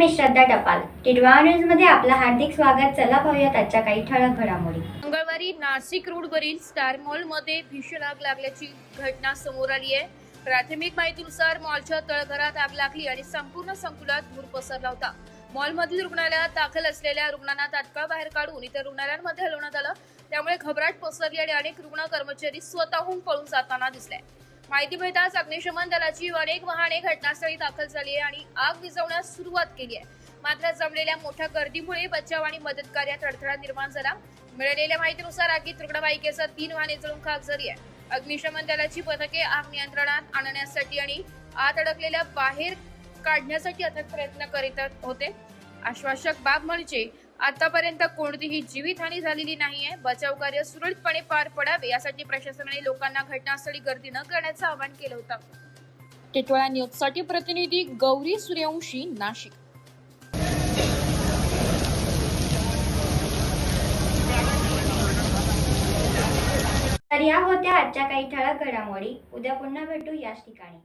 मी श्रद्धा टपाल. टिटवाळा न्यूज मध्ये आपलं हार्दिक स्वागत. चला पाहूयात आजच्या काही ठळक घडामोडी. मंगळवारी नाशिक रोडवरील स्टार मॉल मध्ये भीषण आग लागल्याची घटना समोर आली आहे. प्राथमिक माहितीनुसार मॉलच्या तळघरात आग लागली आणि संपूर्ण संकुलात धूर पसरला होता. मॉलमधील रुग्णालयात दाखल असलेल्या रुग्णांना तात्काळ बाहेर काढून इतर रुग्णालयांमध्ये हलवण्यात आलं. त्यामुळे घबराट पसरली आणि अनेक रुग्ण कर्मचारी स्वतःहून पळून जाताना दिसले. माहिती मिळताच अग्निशमन दलाची अनेक वाहने घटनास्थळी दाखल झाली आहे आणि आग विझवण्यास सुरुवात केली आहे. मात्र जमलेल्या मोठ्या गर्दीमुळे बचाव आणि मदत कार्यात अडथळा निर्माण झाला. मिळालेल्या माहितीनुसार आगीत रुग्णवाहिकेसह 3 वाहने जळून खाक झाली आहे. अग्निशमन दलाची पथके आग नियंत्रणात आणण्यासाठी आणि आत अडकलेल्या बाहेर काढण्यासाठी अथक प्रयत्न करीत होते. आश्वासक बाब म्हणजे आतापर्यंत कोणतीही जीवितहानी झालेली नाहीये. बचाव कार्य सुरळीतपणे पार पडावे यासाठी प्रशासनाने लोकांना घटनास्थळी गर्दी न करण्याचं आवाहन केलं होतं. टिटवाळा न्यूजसाठी प्रतिनिधी गौरी सूर्यवंशी, नाशिक. तर या होत्या आजच्या काही ठळक घडामोडी. उद्या पुन्हा भेटू याच ठिकाणी.